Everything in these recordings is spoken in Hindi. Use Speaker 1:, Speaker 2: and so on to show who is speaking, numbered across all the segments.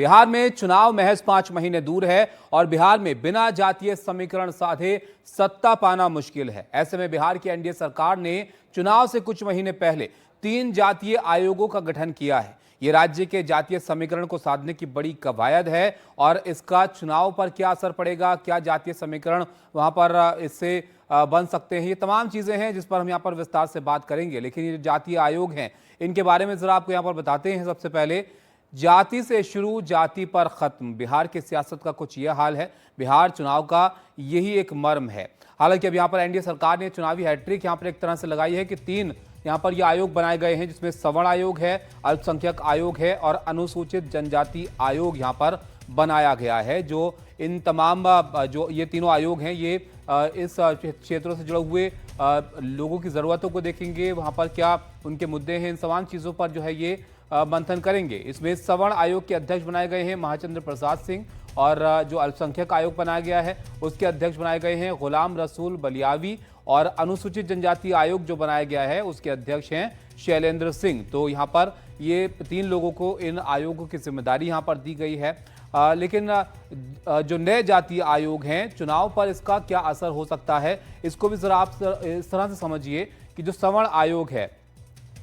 Speaker 1: बिहार में चुनाव महज 5 महीने दूर है और बिहार में बिना जातीय समीकरण साधे सत्ता पाना मुश्किल है। ऐसे में बिहार की एनडीए सरकार ने चुनाव से कुछ महीने पहले 3 जातीय आयोगों का गठन किया है। ये राज्य के जातीय समीकरण को साधने की बड़ी कवायद है और इसका चुनाव पर क्या असर पड़ेगा, क्या जातीय समीकरण वहां पर इससे बन सकते हैं, ये तमाम चीजें हैं जिस पर हम यहाँ पर विस्तार से बात करेंगे। लेकिन ये जातीय आयोग हैं, इनके बारे में जरा आपको यहाँ पर बताते हैं। सबसे पहले जाति से शुरू, जाति पर खत्म, बिहार की सियासत का कुछ यह हाल है। बिहार चुनाव का यही एक मर्म है। हालांकि अब यहाँ पर एनडीए सरकार ने चुनावी हैट्रिक यहाँ पर एक तरह से लगाई है कि 3 यहाँ पर ये आयोग बनाए गए हैं, जिसमें सवर्ण आयोग है, अल्पसंख्यक आयोग है और अनुसूचित जनजाति आयोग यहाँ पर बनाया गया है। जो इन तमाम जो ये तीनों आयोग हैं, ये इस क्षेत्रों से जुड़े हुए लोगों की ज़रूरतों को देखेंगे, वहाँ पर क्या उनके मुद्दे हैं, इन तमाम चीज़ों पर जो है ये मंथन करेंगे। इसमें सवर्ण आयोग के अध्यक्ष बनाए गए हैं महाचंद्र प्रसाद सिंह और जो अल्पसंख्यक आयोग बनाया गया है उसके अध्यक्ष बनाए गए हैं गुलाम रसूल बलियावी और अनुसूचित जनजाति आयोग जो बनाया गया है उसके अध्यक्ष हैं शैलेंद्र सिंह। तो यहाँ पर ये 3 लोगों को इन आयोगों की जिम्मेदारी यहाँ पर दी गई है। लेकिन जो नए जातीय आयोग हैं, चुनाव पर इसका क्या असर हो सकता है, इसको भी जरा आप इस तरह से समझिए कि जो सवर्ण आयोग है,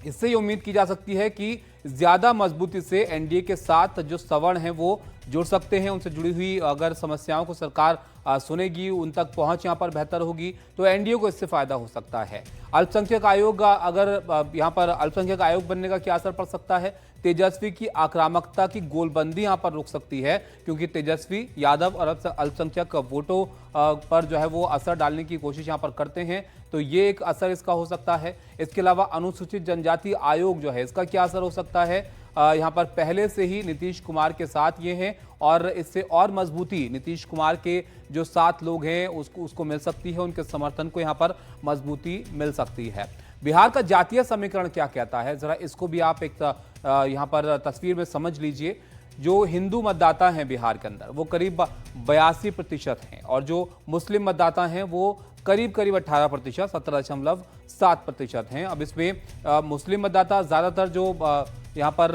Speaker 1: इससे ये उम्मीद की जा सकती है कि ज्यादा मजबूती से एनडीए के साथ जो सवर्ण हैं वो जुड़ सकते हैं। उनसे जुड़ी हुई अगर समस्याओं को सरकार सुनेगी, उन तक पहुंच यहां पर बेहतर होगी तो एनडीए को इससे फायदा हो सकता है। अल्पसंख्यक आयोग, अगर यहां पर अल्पसंख्यक आयोग बनने का क्या असर पड़ सकता है, तेजस्वी की आक्रामकता की गोलबंदी यहां पर रुक सकती है, क्योंकि तेजस्वी यादव और अल्पसंख्यक वोटों पर जो है वो असर डालने की कोशिश यहां पर करते हैं, तो ये एक असर इसका हो सकता है। इसके अलावा अनुसूचित जनजाति आयोग जो है, इसका क्या असर हो सकता है, यहाँ पर पहले से ही नीतीश कुमार के साथ ये हैं और इससे और मजबूती नीतीश कुमार के जो 7 लोग हैं उसको मिल सकती है, उनके समर्थन को यहाँ पर मजबूती मिल सकती है। बिहार का जातीय समीकरण क्या कहता है, जरा इसको भी आप एक यहाँ पर तस्वीर में समझ लीजिए। जो हिंदू मतदाता हैं बिहार के अंदर वो करीब 82% हैं और जो मुस्लिम मतदाता हैं वो करीब 18%, 17.7% हैं। अब इसमें मुस्लिम मतदाता ज़्यादातर जो यहाँ पर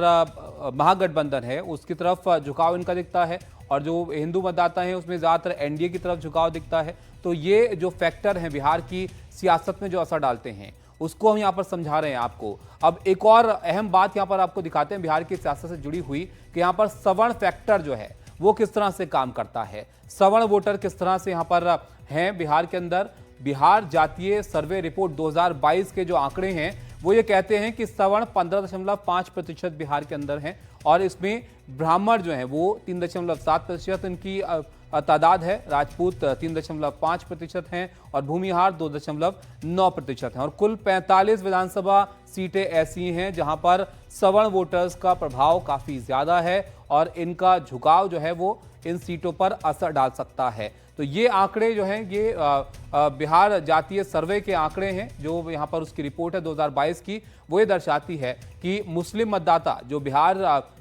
Speaker 1: महागठबंधन है उसकी तरफ झुकाव इनका दिखता है और जो हिंदू मतदाता हैं उसमें ज़्यादातर एनडीए की तरफ झुकाव दिखता है। तो ये जो फैक्टर हैं बिहार की सियासत में जो असर डालते हैं उसको हम यहाँ पर समझा रहे हैं आपको। अब एक और अहम बात यहाँ पर आपको दिखाते हैं बिहार की सियासत से जुड़ी हुई कि यहाँ पर सवर्ण फैक्टर जो है वो किस तरह से काम करता है, सवर्ण वोटर किस तरह से यहाँ पर हैं बिहार के अंदर। बिहार जातीय सर्वे रिपोर्ट 2022 के जो आंकड़े हैं वो ये कहते हैं कि सवर्ण 15.5% बिहार के अंदर हैं और इसमें ब्राह्मण जो हैं वो 3.7% इनकी तादाद है, राजपूत 3.5% हैं और भूमिहार 2.9% हैं और कुल 45 विधानसभा सीटें ऐसी हैं जहां पर सवर्ण वोटर्स का प्रभाव काफ़ी ज़्यादा है और इनका झुकाव जो है वो इन सीटों पर असर डाल सकता है। तो ये आंकड़े जो हैं ये बिहार जातीय सर्वे के आंकड़े हैं, जो यहाँ पर उसकी रिपोर्ट है 2022 की, वो ये दर्शाती है कि मुस्लिम मतदाता जो बिहार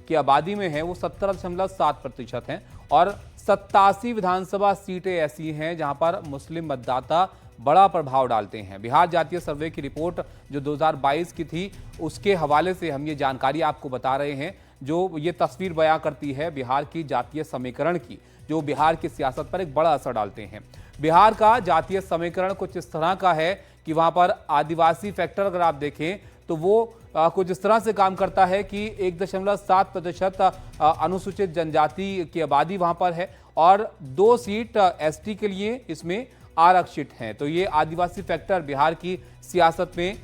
Speaker 1: की आबादी में है वो 17.7% हैं और 87 विधानसभा सीटें ऐसी हैं जहां पर मुस्लिम मतदाता बड़ा प्रभाव डालते हैं। बिहार जातीय सर्वे की रिपोर्ट जो 2022 की थी उसके हवाले से हम ये जानकारी आपको बता रहे हैं, जो ये तस्वीर बयां करती है बिहार की जातीय समीकरण की, जो बिहार की सियासत पर एक बड़ा असर डालते हैं। बिहार का जातीय समीकरण कुछ इस तरह का है कि वहां पर आदिवासी फैक्टर अगर आप देखें तो वो कुछ इस तरह से काम करता है कि 1.7% अनुसूचित जनजाति की आबादी वहां पर है और 2 सीट एसटी के लिए इसमें आरक्षित हैं। तो ये आदिवासी फैक्टर बिहार की सियासत में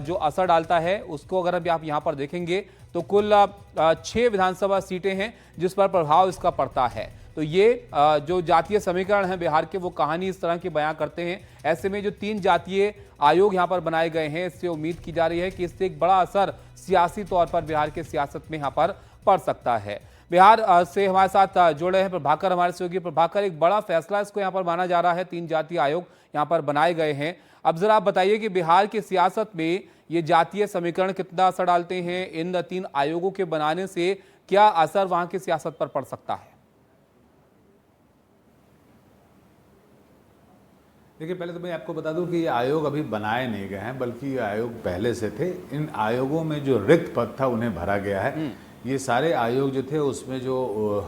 Speaker 1: जो असर डालता है उसको अगर अब आप यहाँ पर देखेंगे तो कुल 6 विधानसभा सीटें हैं जिस पर प्रभाव इसका पड़ता है। तो ये जो जातीय समीकरण है बिहार के वो कहानी इस तरह की बयां करते हैं। ऐसे में जो 3 जातीय आयोग यहाँ पर बनाए गए हैं, इससे उम्मीद की जा रही है कि इससे एक बड़ा असर सियासी तौर पर बिहार के सियासत में यहाँ पर पड़ सकता है। बिहार से हमारे साथ जुड़े हैं प्रभाकर, हमारे सहयोगी प्रभाकर। एक बड़ा फैसला इसको यहाँ पर माना जा रहा है, 3 जातीय आयोग यहाँ पर बनाए गए हैं। अब जरा आप बताइए कि बिहार की सियासत में ये जातीय समीकरण कितना असर डालते हैं, इन 3 आयोगों के बनाने से क्या असर वहां की सियासत पर पड़ सकता है?
Speaker 2: देखिए, पहले तो मैं आपको बता दूं कि ये आयोग अभी बनाए नहीं गए हैं, बल्कि ये आयोग पहले से थे। इन आयोगों में जो रिक्त पद था उन्हें भरा गया है। ये सारे आयोग जो थे उसमें जो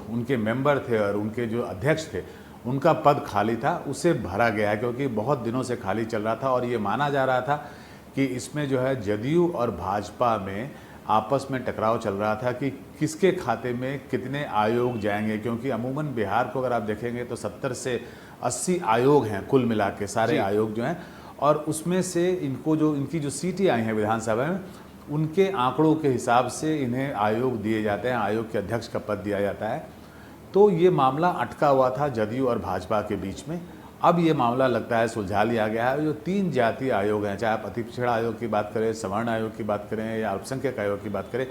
Speaker 2: उनके मेंबर थे और उनके जो अध्यक्ष थे उनका पद खाली था, उसे भरा गया है, क्योंकि बहुत दिनों से खाली चल रहा था और ये माना जा रहा था कि इसमें जो है जदयू और भाजपा में आपस में टकराव चल रहा था कि किसके खाते में कितने आयोग जाएंगे, क्योंकि अमूमन बिहार को अगर आप देखेंगे तो 70 से 80 आयोग हैं कुल मिला के, सारे आयोग जो हैं, और उसमें से इनकी जो सीटें आई हैं विधानसभा में उनके आंकड़ों के हिसाब से इन्हें आयोग दिए जाते हैं, आयोग के अध्यक्ष का पद दिया जाता है। तो ये मामला अटका हुआ था जदयू और भाजपा के बीच में। अब ये मामला लगता है सुलझा लिया गया है। जो 3 जातीय आयोग हैं, चाहे आप अति पिछड़ा आयोग की बात करें, सवर्ण आयोग की बात करें या अल्पसंख्यक आयोग की बात करें,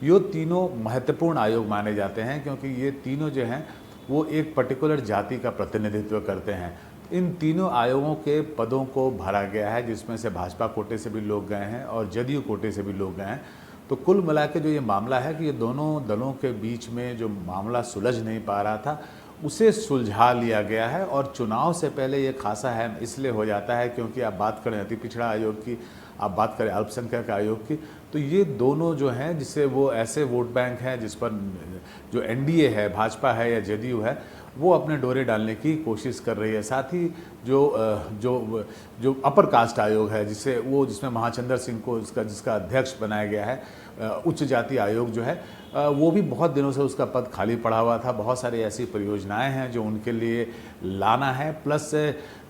Speaker 2: ये तीनों महत्वपूर्ण आयोग माने जाते हैं, क्योंकि ये तीनों जो हैं वो एक पर्टिकुलर जाति का प्रतिनिधित्व करते हैं। इन तीनों आयोगों के पदों को भरा गया है, जिसमें से भाजपा कोटे से भी लोग गए हैं और जदयू कोटे से भी लोग गए हैं। तो कुल मिला के जो ये मामला है कि ये दोनों दलों के बीच में जो मामला सुलझ नहीं पा रहा था उसे सुलझा लिया गया है। और चुनाव से पहले ये खासा अहम इसलिए हो जाता है क्योंकि आप बात करें अति पिछड़ा आयोग की, आप बात करें अल्पसंख्यक आयोग की, तो ये दोनों जो हैं जिससे वो ऐसे वोट बैंक हैं जिस पर जो एनडीए है, भाजपा है या जदयू है, वो अपने डोरे डालने की कोशिश कर रही है। साथ ही जो अपर कास्ट आयोग है जिसमें महाचंद्र सिंह को जिसका अध्यक्ष बनाया गया है, उच्च जाति आयोग जो है वो भी बहुत दिनों से उसका पद खाली पड़ा हुआ था। बहुत सारी ऐसी परियोजनाएं हैं जो उनके लिए लाना है, प्लस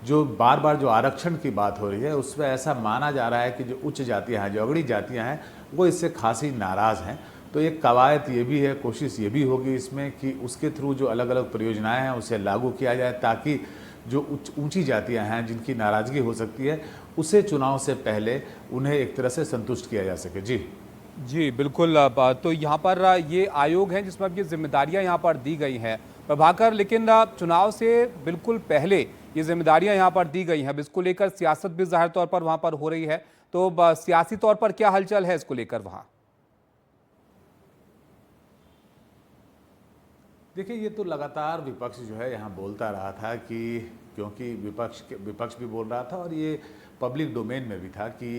Speaker 2: जो बार बार जो आरक्षण की बात हो रही है उसमें ऐसा माना जा रहा है कि जो उच्च जातियाँ हैं, जो अगड़ी जातियाँ हैं, वो इससे खासी नाराज़ हैं। तो एक कवायद ये भी है, कोशिश ये भी होगी इसमें कि उसके थ्रू जो अलग अलग परियोजनाएं हैं उसे लागू किया जाए, ताकि जो ऊंची जातियां हैं जिनकी नाराज़गी हो सकती है उसे चुनाव से पहले उन्हें एक तरह से संतुष्ट किया जा सके।
Speaker 1: जी बिल्कुल। तो यहाँ पर ये आयोग हैं जिसमें अब ये जिम्मेदारियाँ यहाँ पर दी गई हैं प्रभाकर, लेकिन चुनाव से बिल्कुल पहले ये जिम्मेदारियाँ यहाँ पर दी गई हैं। अब इसको लेकर सियासत भी जाहिर तौर पर वहाँ पर हो रही है, तो सियासी तौर पर क्या हलचल है इसको लेकर वहाँ?
Speaker 2: देखिए, ये तो लगातार विपक्ष जो है यहाँ बोलता रहा था कि क्योंकि विपक्ष भी बोल रहा था और ये पब्लिक डोमेन में भी था कि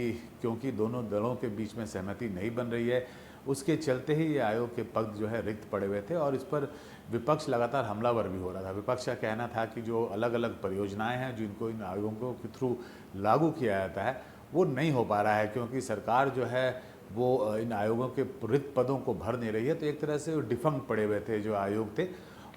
Speaker 2: क्योंकि दोनों दलों के बीच में सहमति नहीं बन रही है, उसके चलते ही ये आयोग के पद जो है रिक्त पड़े हुए थे और इस पर विपक्ष लगातार हमलावर भी हो रहा था। विपक्ष का कहना था कि जो अलग अलग परियोजनाएं हैं जिनको इन आयोगों के थ्रू लागू किया जाता है वो नहीं हो पा रहा है, क्योंकि सरकार जो है वो इन आयोगों के रिक्त पदों को भर नहीं रही है। तो एक तरह से वो डिफंक्ट पड़े हुए थे जो आयोग थे,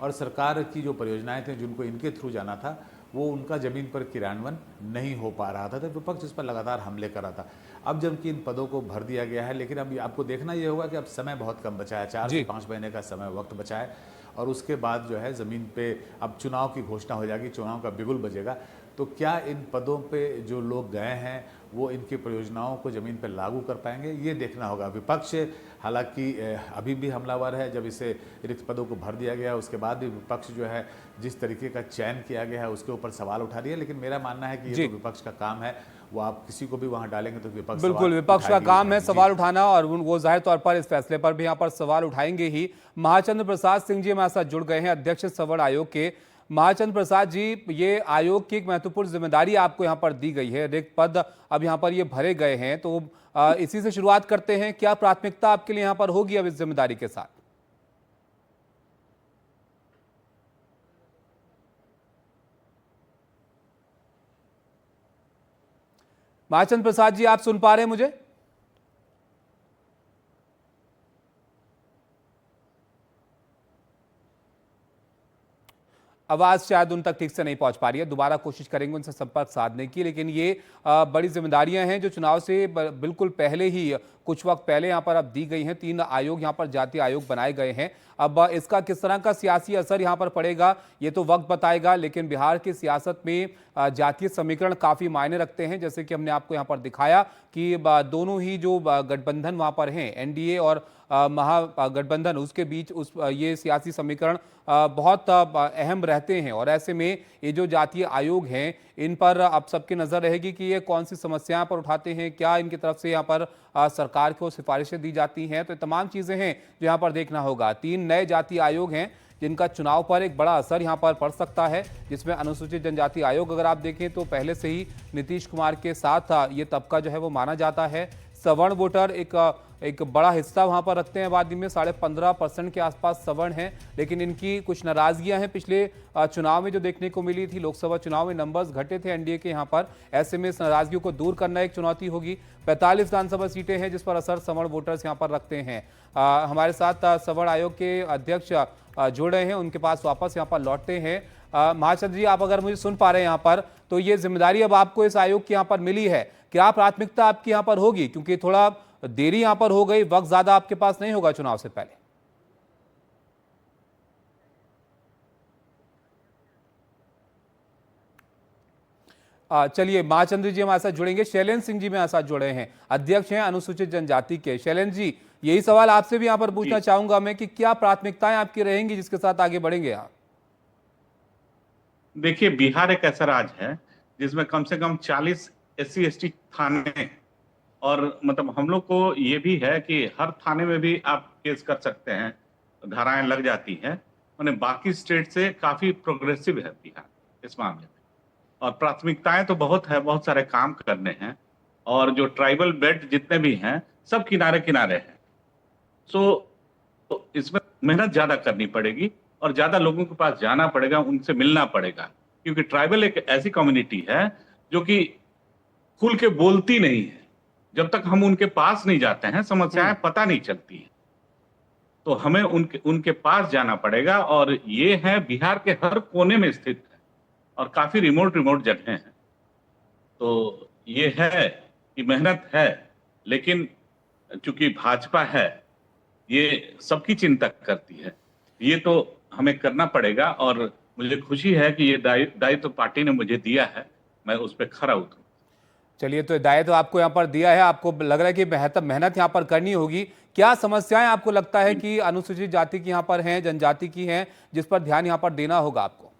Speaker 2: और सरकार की जो परियोजनाएं थी जिनको इनके थ्रू जाना था वो उनका ज़मीन पर क्रियान्वयन नहीं हो पा रहा था। तो विपक्ष इस पर लगातार हमले कर रहा था। अब जबकि इन पदों को भर दिया गया है, लेकिन अब आपको देखना ये होगा कि अब समय बहुत कम बचा है, 4 से 5 महीने का समय वक्त बचा है, और उसके बाद जो है ज़मीन पे अब चुनाव की घोषणा हो जाएगी, चुनाव का बिगुल बजेगा। तो क्या इन पदों पे जो लोग गए हैं वो इनकी परियोजनाओं को ज़मीन पर लागू कर पाएंगे, ये देखना होगा। विपक्ष हालांकि अभी भी हमलावर है। जब इसे रिक्त पदों को भर दिया गया उसके बाद भी विपक्ष जो है जिस तरीके का चयन किया गया है उसके ऊपर सवाल उठा रही है, लेकिन मेरा मानना है कि ये तो विपक्ष का काम है। वो आप किसी को भी वहां डालेंगे तो विपक्ष
Speaker 1: बिल्कुल विपक्ष का काम है सवाल उठाना, और वो जाहिर तौर पर इस फैसले पर भी यहाँ पर सवाल उठाएंगे ही। महाचंद्र प्रसाद सिंह जी हमारे साथ जुड़ गए हैं, अध्यक्ष सवर्ण आयोग के। महाचंद्र प्रसाद जी, ये आयोग की एक महत्वपूर्ण जिम्मेदारी आपको यहाँ पर दी गई है, रिक्त पद अब यहाँ पर ये भरे गए हैं, तो इसी से शुरुआत करते हैं। क्या प्राथमिकता आपके लिए यहाँ पर होगी अब इस जिम्मेदारी के साथ? महाचंद्र प्रसाद जी, आप सुन पा रहे हैं मुझे? आवाज शायद उन तक ठीक से नहीं पहुंच पा रही है, दोबारा कोशिश करेंगे उनसे संपर्क साधने की। लेकिन ये बड़ी जिम्मेदारियां हैं जो चुनाव से बिल्कुल पहले ही, कुछ वक्त पहले यहाँ पर अब दी गई हैं। 3 आयोग यहाँ पर जातीय आयोग बनाए गए हैं। अब इसका किस तरह का सियासी असर यहाँ पर पड़ेगा ये तो वक्त बताएगा, लेकिन बिहार की सियासत में जातीय समीकरण काफ़ी मायने रखते हैं। जैसे कि हमने आपको यहाँ पर दिखाया कि दोनों ही जो गठबंधन वहाँ पर हैं, एनडीए और महागठबंधन, उसके बीच ये सियासी समीकरण बहुत अहम रहते हैं। और ऐसे में ये जो जातीय आयोग हैं इन पर अब सबकी नज़र रहेगी कि ये कौन सी समस्याएं पर उठाते हैं, क्या इनकी तरफ से यहाँ पर सरकार को सिफारिशें दी जाती हैं। तो तमाम चीज़ें हैं जो यहाँ पर देखना होगा। 3 नए जातीय आयोग हैं जिनका चुनाव पर एक बड़ा असर यहाँ पर पड़ सकता है, जिसमें अनुसूचित जनजाति आयोग अगर आप देखें तो पहले से ही नीतीश कुमार के साथ ये तबका जो है वो माना जाता है। सवर्ण वोटर एक एक बड़ा हिस्सा वहां पर रखते हैं आबादी में, 15.5% के आसपास सवर्ण हैं। लेकिन इनकी कुछ नाराजगियां हैं पिछले चुनाव में जो देखने को मिली थी। लोकसभा चुनाव में नंबर्स घटे थे एनडीए के यहाँ पर। ऐसे में इस नाराजगियों को दूर करना एक चुनौती होगी। 45 विधानसभा सीटें हैं जिस पर असर सवर्ण वोटर्स यहाँ पर रखते हैं। हमारे साथ सवर्ण आयोग के अध्यक्ष जुड़ रहे हैं, उनके पास वापस यहाँ पर लौटते हैं। महाचंद्र जी, आप अगर मुझे सुन पा रहे हैं यहाँ पर, तो ये जिम्मेदारी अब आपको इस आयोग की यहाँ पर मिली है। क्या प्राथमिकता आपकी यहाँ पर होगी, क्योंकि थोड़ा देरी यहाँ पर हो गई, वक्त ज्यादा आपके पास नहीं होगा चुनाव से पहले? चलिए, महाचंद्र जी हमारे साथ जुड़ेंगे। शैलेंद्र सिंह जी मेरे साथ जुड़े हैं, अध्यक्ष हैं अनुसूचित जनजाति के। शैलेंद्र जी, यही सवाल आपसे भी यहाँ पर पूछना चाहूंगा मैं कि क्या प्राथमिकताएं आपकी रहेंगी जिसके साथ आगे बढ़ेंगे आप?
Speaker 3: देखिए, बिहार एक ऐसा राज्य है जिसमें कम से कम 40 एससी एसटी थाने हैं। और मतलब हम लोग को ये भी है कि हर थाने में भी आप केस कर सकते हैं, धाराएं लग जाती हैं। मैंने बाकी स्टेट से काफी प्रोग्रेसिव है बिहार इस मामले में। और प्राथमिकताएं तो बहुत है, बहुत सारे काम करने हैं। और जो ट्राइबल बेल्ट जितने भी हैं सब किनारे किनारे हैं। तो इसमें मेहनत ज्यादा करनी पड़ेगी और ज्यादा लोगों के पास जाना पड़ेगा, उनसे मिलना पड़ेगा। क्योंकि ट्राइबल एक ऐसी कम्युनिटी है जो कि खुल के बोलती नहीं है। जब तक हम उनके पास नहीं जाते हैं समस्याएं पता नहीं चलती है। तो हमें उनके पास जाना पड़ेगा। और ये है बिहार के हर कोने में स्थित है और काफी रिमोट जगह हैं। तो ये है कि मेहनत है, लेकिन चूंकि भाजपा है ये सबकी चिंता करती है, ये तो हमें करना पड़ेगा। और मुझे खुशी है कि ये दायित्व पार्टी ने मुझे दिया है, मैं उस पर खरा उतरूं।
Speaker 1: चलिए, तो दायित्व आपको यहाँ पर दिया है, आपको लग रहा है कि मेहनत यहाँ पर करनी होगी। क्या समस्याएं आपको लगता है कि अनुसूचित जाति की यहाँ पर हैं, जनजाति की हैं, जिस पर ध्यान यहाँ पर देना होगा आपको?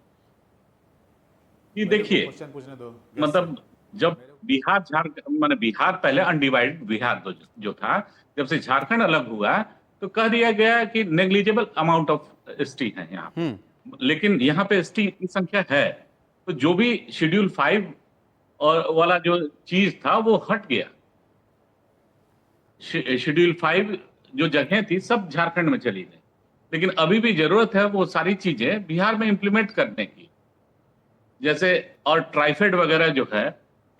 Speaker 3: ये देखिए,
Speaker 2: क्वेश्चन पूछने दो।
Speaker 3: मतलब जब बिहार झारखंड, माने बिहार पहले अनडिवाइडेड बिहार जो था, जब से झारखंड अलग हुआ तो कह दिया गया कि नेग्लिजिबल अमाउंट ऑफ एसटी है यहाँ। लेकिन यहाँ पे एसटी की संख्या है। तो जो भी शेड्यूल 5 और वाला जो चीज था वो हट गया। शेड्यूल 5 जो जगह थी सब झारखंड में चली गई। लेकिन अभी भी जरूरत है वो सारी चीजें बिहार में इंप्लीमेंट करने की। जैसे और ट्राइफेड वगैरह जो है,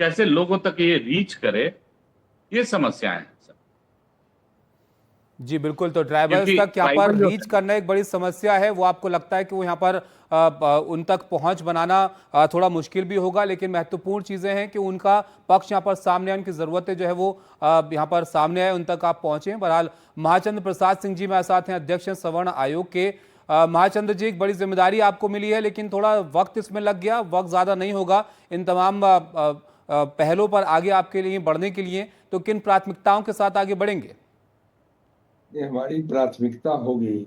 Speaker 3: कैसे लोगों तक ये रीच करे, ये समस्याएं हैं सब।
Speaker 1: जी बिल्कुल, तो ट्राइबल्स तक यहाँ पर रीच करना एक बड़ी समस्या है। वो आपको लगता है कि वो यहाँ पर उन तक पहुंच बनाना थोड़ा मुश्किल भी होगा, लेकिन महत्वपूर्ण चीजें हैं कि उनका पक्ष यहाँ पर सामने आए, उनकी जरूरतें जो है वो यहाँ पर सामने आए, उन तक आप पहुंचे। बहरहाल महाचंद्र प्रसाद सिंह जी मेरे साथ हैं, अध्यक्ष हैं सवर्ण आयोग के। महाचंद्र जी, एक बड़ी जिम्मेदारी आपको मिली है, लेकिन थोड़ा वक्त इसमें लग गया, वक्त ज्यादा नहीं होगा इन तमाम पहलों पर आगे आपके लिए बढ़ने के लिए। तो किन प्राथमिकताओं के साथ आगे बढ़ेंगे?
Speaker 4: ये हमारी प्राथमिकता होगी।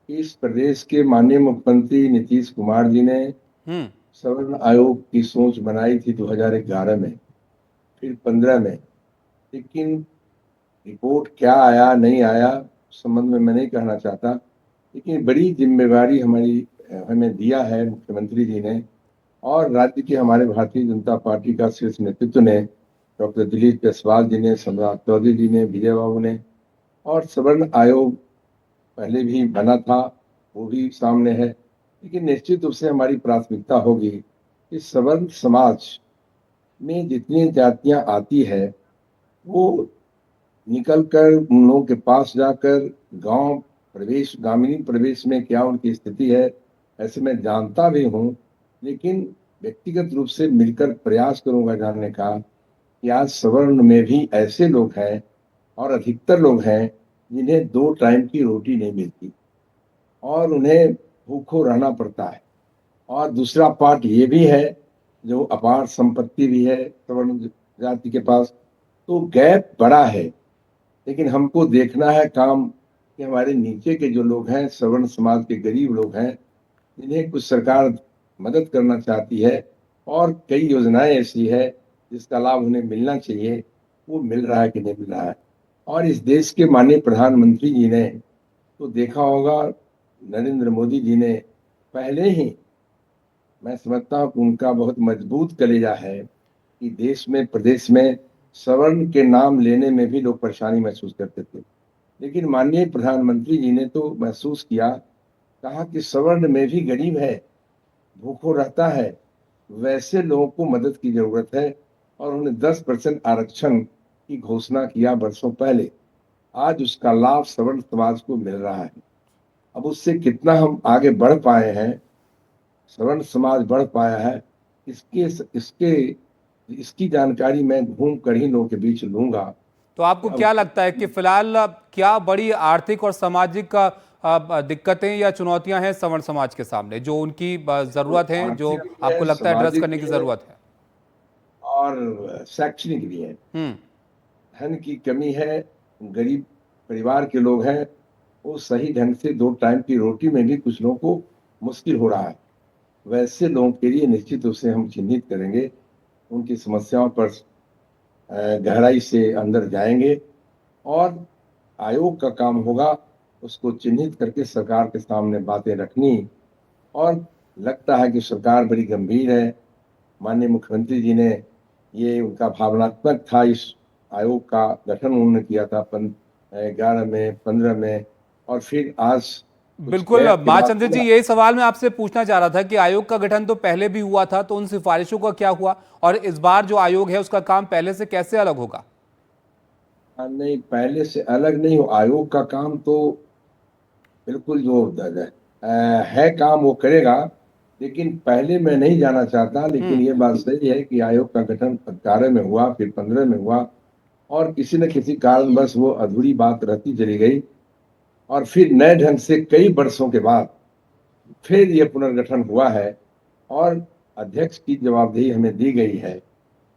Speaker 4: इस प्रदेश के माननीय मुख्यमंत्री नीतीश कुमार जी ने सवर्ण आयोग की सोच बनाई थी 2011 में, फिर 15 में। लेकिन रिपोर्ट क्या आया नहीं आया उस संबंध में मैं नहीं कहना चाहता, लेकिन बड़ी जिम्मेवारी हमें दिया है मुख्यमंत्री जी ने और राज्य के हमारे भारतीय जनता पार्टी का शीर्ष नेतृत्व ने, डॉक्टर दिलीप जायसवाल जी ने, सम्राट चौधरी जी ने, विजय बाबू ने। और सवर्ण आयोग पहले भी बना था, वो भी सामने है। लेकिन निश्चित रूप से हमारी प्राथमिकता होगी कि सवर्ण समाज में जितनी जातियां आती है वो निकल कर उन लोगों के पास जाकर ग्रामीण प्रवेश में क्या उनकी स्थिति है, ऐसे मैं जानता भी हूँ। लेकिन व्यक्तिगत रूप से मिलकर प्रयास करूंगा जानने का कि आज सवर्ण में भी ऐसे लोग हैं और अधिकतर लोग हैं जिन्हें 2 टाइम की रोटी नहीं मिलती और उन्हें भूखों रहना पड़ता है। और दूसरा पार्ट ये भी है, जो अपार संपत्ति भी है सवर्ण जाति के पास, तो गैप बड़ा है। लेकिन हमको देखना है काम कि हमारे नीचे के जो लोग हैं, सवर्ण समाज के गरीब लोग हैं, जिन्हें कुछ सरकार मदद करना चाहती है और कई योजनाएं ऐसी है जिसका लाभ उन्हें मिलना चाहिए, वो मिल रहा है कि नहीं मिल रहा है। और इस देश के माननीय प्रधानमंत्री जी ने तो देखा होगा, नरेंद्र मोदी जी ने पहले ही, मैं समझता हूँ कि उनका बहुत मजबूत कलेजा है कि देश में प्रदेश में सवर्ण के नाम लेने में भी लोग परेशानी महसूस करते थे। लेकिन माननीय प्रधानमंत्री जी ने तो महसूस किया, कहा कि सवर्ण में भी गरीब है, भूखों रहता है, वैसे लोगों को मदद की जरूरत है और उन्हें 10% आरक्षण की घोषणा किया वर्षों पहले। आज उसका लाभ सवर्ण समाज को मिल रहा है। अब उससे कितना हम आगे बढ़ पाए हैं, सवर्ण समाज बढ़ पाया है, इसकी जानकारी मैं घूम कर ही लोगों के बीच लूंगा।
Speaker 1: तो आपको क्या लगता है कि फिलहाल क्या बड़ी आर्थिक और सामाजिक दिक्कतें या चुनौतियां हैं सवर्ण समाज के सामने, जो उनकी जरूरत है, जो
Speaker 4: आर्थिक भी
Speaker 1: आपको
Speaker 4: है,
Speaker 1: लगता है एड्रेस
Speaker 4: सामाजिक
Speaker 1: करने की
Speaker 4: भी है
Speaker 1: जरूरत है?
Speaker 4: और शैक्षणिक भी है।
Speaker 1: हम्म।
Speaker 4: धन की कमी है, गरीब परिवार के लोग हैं, वो सही ढंग से 2 टाइम की रोटी में भी कुछ लोगों को मुश्किल हो रहा है। वैसे लोगों के लिए निश्चित रूप से हम चिन्हित करेंगे, उनकी समस्याओं पर गहराई से अंदर जाएंगे और आयोग का काम होगा उसको चिन्हित करके सरकार के सामने बातें रखनी। और लगता है कि सरकार बड़ी गंभीर है। माननीय मुख्यमंत्री जी ने, ये उनका भावनात्मक था, इस आयोग का गठन उन्होंने किया था 11 में, 15 में, और फिर आज कुछ
Speaker 1: बिल्कुल
Speaker 4: गैप के बाद
Speaker 1: महाचंद्र जी,
Speaker 4: पूरा।
Speaker 1: यही सवाल मैं आपसे पूछना चाह रहा था कि आयोग का गठन तो पहले भी हुआ था, तो उन सिफारिशों का क्या हुआ, और इस बार जो आयोग है उसका काम पहले से कैसे अलग होगा?
Speaker 4: नहीं, पहले से अलग नहीं हो। आयोग का काम तो बिल्कुल जो है काम वो करेगा। लेकिन पहले मैं नहीं जाना चाहता, लेकिन ये बात सही है कि आयोग का गठन 18 में हुआ, फिर 15 में हुआ, और किसी न किसी कारणवश वो अधूरी बात रहती चली गई, और फिर नए ढंग से कई वर्षों के बाद फिर ये पुनर्गठन हुआ है और अध्यक्ष की जवाबदेही हमें दी गई है।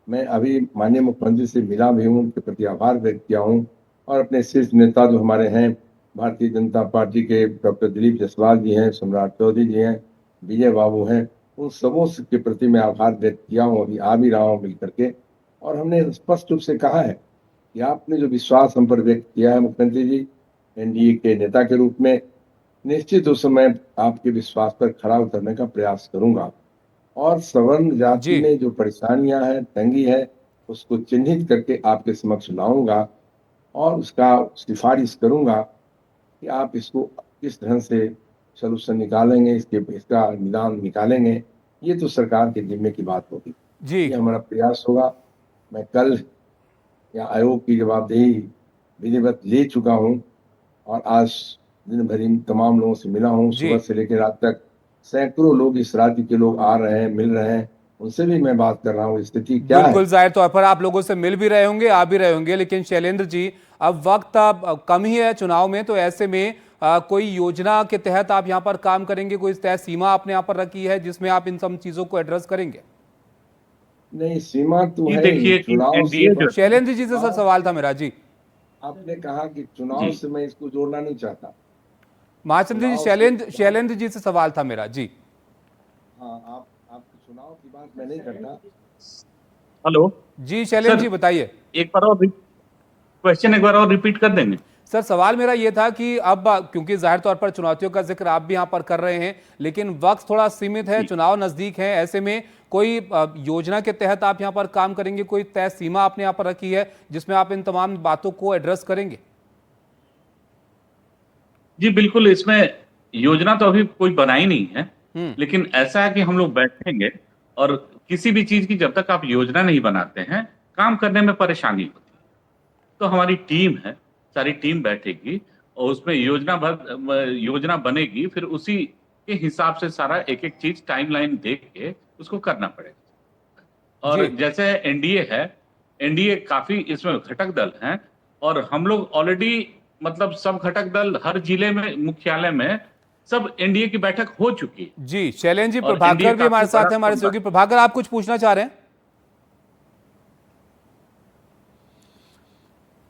Speaker 4: मैं अभी माननीय मुख्यमंत्री से मिला भी हूँ, उनके प्रति आभार व्यक्त किया हूँ, और अपने शीर्ष नेता जो हमारे हैं, भारतीय जनता पार्टी के डॉक्टर दिलीप जायसवाल जी हैं, सम्राट चौधरी जी हैं, विजय बाबू हैं, उन सबों के प्रति मैं आभार व्यक्त किया हूँ। अभी आ भी रहा हूँ मिल करके, और हमने स्पष्ट रूप से कहा है कि आपने जो विश्वास हम पर व्यक्त किया है मुख्यमंत्री जी, एनडीए के नेता के रूप में, निश्चित उस समय आपके विश्वास पर खरा उतरने का प्रयास करूंगा, और सवर्ण जाति
Speaker 1: जी।
Speaker 4: में जो परेशानियां हैं, तंगी है, उसको चिन्हित करके आपके समक्ष लाऊंगा और उसका सिफारिश करूंगा कि आप इसको किस तरह से सलूशन निकालेंगे, इसका निदान निकालेंगे। ये तो सरकार के जिम्मे की बात होगी,
Speaker 1: जी।
Speaker 4: ये हमारा प्रयास होगा। मैं कल यहाँ आयोग की जवाबदेही विधिवत ले चुका हूँ, और आज दिन भर इन तमाम लोगों से मिला हूँ,
Speaker 1: जी।
Speaker 4: सुबह से लेकर रात तक सैकड़ों लोग इस राज्य के लोग आ रहे हैं, मिल रहे हैं, उनसे भी मैं बात कर रहा हूँ, स्थिति क्या है।
Speaker 1: बिल्कुल, जाहिर तौर पर आप लोगों से मिल भी रहे होंगे, आ भी रहे होंगे, लेकिन शैलेंद्र जी, अब वक्त अब कम ही है चुनाव में, तो ऐसे में कोई योजना के तहत आप यहाँ पर काम करेंगे? कोई तय सीमा आपने यहाँ पर रखी है जिसमें आप इन सब चीजों को एड्रेस करेंगे?
Speaker 4: नहीं, सीमा तो
Speaker 3: ये
Speaker 4: है ही,
Speaker 3: देखिए कि
Speaker 4: चुनाव
Speaker 3: एनडीए जो
Speaker 4: से
Speaker 1: शैलेंद्र जी से सर सवाल था मेरा। जी।
Speaker 4: आपने कहा कि चुनाव
Speaker 3: जी
Speaker 4: से मैं इसको जोड़ना नहीं चाहता।
Speaker 1: महाचंद्र जी,
Speaker 4: चुनाव से
Speaker 1: शैलेंद्र जी से सवाल था मेरा। जी।
Speaker 4: हाँ, आपकी चुनाव की बात मैं नहीं करता।
Speaker 3: हेलो
Speaker 1: जी शैलेंद्र
Speaker 3: सर,
Speaker 1: जी, बताइए।
Speaker 3: एक बार और क्वेश्चन एक बार और रिपीट कर देंगे?
Speaker 1: सर, सवाल मेरा यह था कि अब क्योंकि जाहिर तौर पर चुनौतियों का जिक्र आप भी यहां पर कर रहे हैं, लेकिन वक्त थोड़ा सीमित है,
Speaker 3: जी
Speaker 1: चुनाव नजदीक है, ऐसे में कोई योजना के तहत आप यहां पर काम करेंगे? कोई तय सीमा आपने यहां पर रखी है जिसमें आप इन तमाम बातों को एड्रेस करेंगे?
Speaker 3: जी बिल्कुल, इसमें योजना तो अभी कोई बनाई नहीं है, लेकिन ऐसा है कि हम लोग बैठेंगे, और किसी भी चीज की जब तक आप योजना नहीं बनाते हैं, काम करने में परेशानी होती है। तो हमारी टीम है, सारी टीम बैठेगी और उसमें योजना बनेगी, फिर उसी के हिसाब से सारा एक एक चीज टाइमलाइन देख के उसको करना पड़ेगा। और
Speaker 1: जी।
Speaker 3: जैसे एनडीए है, एनडीए काफी इसमें घटक दल हैं, और हम लोग ऑलरेडी मतलब सब घटक दल हर जिले में, मुख्यालय में सब एनडीए की बैठक हो चुकी है,
Speaker 1: जी शैलेंद्र जी,
Speaker 3: और एनडीए
Speaker 1: प्रभाकर भी
Speaker 3: काफी
Speaker 1: हमारे साथ
Speaker 3: बड़ा
Speaker 1: हैं, हमारे
Speaker 3: संगठन।
Speaker 1: सहयोगी प्रभाकर, आप कुछ पूछना चाह रहे हैं?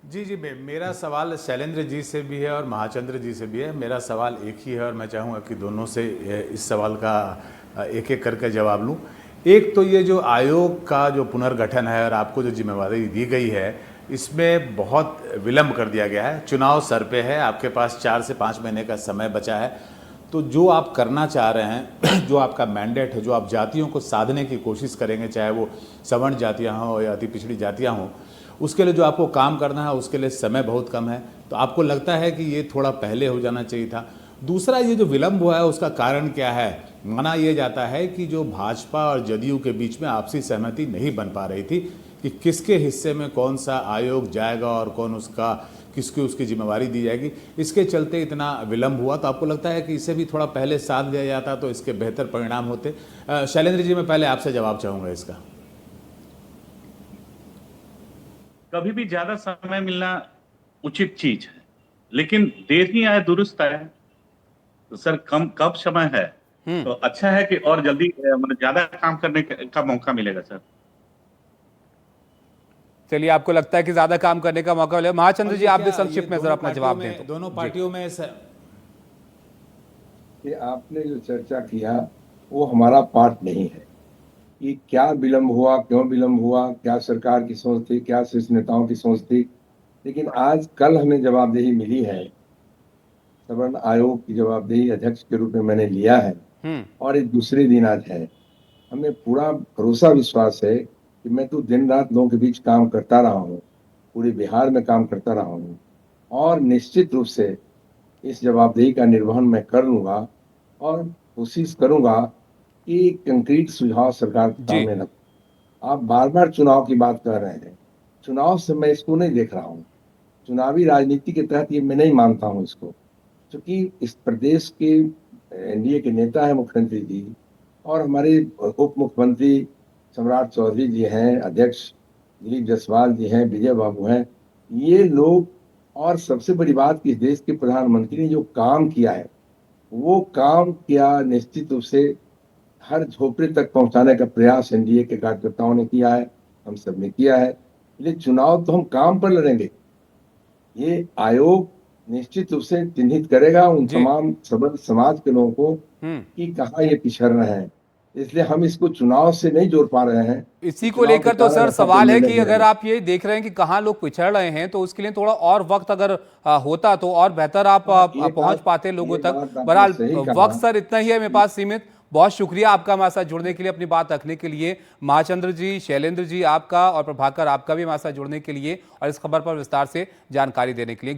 Speaker 2: जी जी, मेरा सवाल शैलेंद्र जी से भी है और महाचंद्र जी से भी है। मेरा सवाल एक ही है और मैं चाहूँगा कि दोनों से इस सवाल का एक एक करके जवाब लूँ। एक तो ये जो आयोग का जो पुनर्गठन है और आपको जो जिम्मेवारी दी गई है, इसमें बहुत विलम्ब कर दिया गया है। चुनाव सर पे है, आपके पास 4 से 5 महीने का समय बचा है। तो जो आप करना चाह रहे हैं, जो आपका मैंडेट है, जो आप जातियों को साधने की कोशिश करेंगे, चाहे वो सवर्ण जातियाँ हों या अति पिछड़ी जातियाँ हों, उसके लिए जो आपको काम करना है उसके लिए समय बहुत कम है, तो आपको लगता है कि ये थोड़ा पहले हो जाना चाहिए था। दूसरा, ये जो विलंब हुआ है उसका कारण क्या है? माना यह जाता है कि जो भाजपा और जदयू के बीच में आपसी सहमति नहीं बन पा रही थी कि किसके हिस्से में कौन सा आयोग जाएगा और कौन उसका किसकी उसकी जिम्मेवारी दी जाएगी, इसके चलते इतना विलंब हुआ। तो आपको लगता है कि इसे भी थोड़ा पहले साथ दिया जाता तो इसके बेहतर परिणाम होते? शैलेंद्र जी, मैं पहले आपसे जवाब चाहूँगा इसका।
Speaker 3: कभी भी ज्यादा समय मिलना उचित चीज है, लेकिन देर ही आए दुरुस्त आए। तो सर कब समय है तो अच्छा है कि और जल्दी मतलब ज्यादा काम करने का मौका मिलेगा सर।
Speaker 1: चलिए, आपको लगता है कि ज्यादा काम करने का मौका मिलेगा। महाचंद्र जी, आप भी संक्षिप्त में जरा अपना जवाब दें।
Speaker 2: दोनों पार्टियों में
Speaker 4: कि आपने जो चर्चा किया वो हमारा पार्ट नहीं है कि क्या विलंब हुआ, क्यों विलंब हुआ, क्या सरकार की सोच थी, क्या शीर्ष नेताओं की सोच थी। लेकिन आज कल हमें जवाबदेही मिली है, सवर्ण आयोग की जवाबदेही अध्यक्ष के रूप में मैंने लिया है और एक दूसरे दिन आज है। हमें पूरा भरोसा विश्वास है कि मैं तो दिन रात लोगों के बीच काम करता रहा हूँ, पूरे बिहार में काम करता रहा हूँ और निश्चित रूप से इस जवाबदेही का निर्वहन मैं कर लूंगा और कोशिश करूंगा कि कंक्रीट सुझाव सरकार के
Speaker 1: जी।
Speaker 4: सामने रखूं। आप बार बार चुनाव की बात कर रहे हैं, चुनाव से मैं इसको नहीं देख रहा हूँ। चुनावी राजनीति के तहत ये मैं नहीं मानता हूँ इसको, क्योंकि इस प्रदेश के एनडीए के नेता है मुख्यमंत्री जी और हमारे उप मुख्यमंत्री सम्राट चौधरी जी हैं, अध्यक्ष दिलीप जायसवाल जी हैं, विजय बाबू हैं, ये लोग। और सबसे बड़ी बात कि इस देश के प्रधानमंत्री ने जो काम किया है वो काम किया निश्चित रूप से हर झोपड़े तक पहुंचाने का प्रयास एनडीए के कार्यकर्ताओं ने किया है, हम सब ने किया है। इसलिए चुनाव तो हम काम पर लड़ेंगे, ये आयोग निश्चित रूप से चिन्हित करेगा उन
Speaker 1: जी।
Speaker 4: तमाम सबल समाज के लोगों को कि कहाँ ये पिछड़ रहे हैं। इसलिए हम इसको चुनाव से नहीं जोड़ पा रहे हैं।
Speaker 1: इसी को
Speaker 4: चुनाव के
Speaker 1: लेकर तो
Speaker 4: कारण
Speaker 1: सर
Speaker 4: ऐसा
Speaker 1: सवाल है
Speaker 4: निर्णय
Speaker 1: कि
Speaker 4: लिया
Speaker 1: अगर
Speaker 4: गया।
Speaker 1: आप ये देख रहे हैं कि कहाँ लोग पिछड़ रहे हैं, तो उसके लिए थोड़ा और वक्त अगर होता तो और बेहतर आप
Speaker 4: ये
Speaker 1: पहुंच
Speaker 4: बात-
Speaker 1: पाते लोगों
Speaker 4: ये
Speaker 1: तक।
Speaker 4: बात आपने
Speaker 1: बहरहाल
Speaker 4: सही कहा।
Speaker 1: वक्त सर इतना ही है मेरे पास सीमित। बहुत शुक्रिया आपका हमारे साथ जुड़ने के लिए, अपनी बात रखने के लिए। महाचंद्र जी, शैलेंद्र जी आपका और प्रभाकर आपका भी हमारे साथ जुड़ने के लिए और इस खबर पर विस्तार से जानकारी देने के लिए।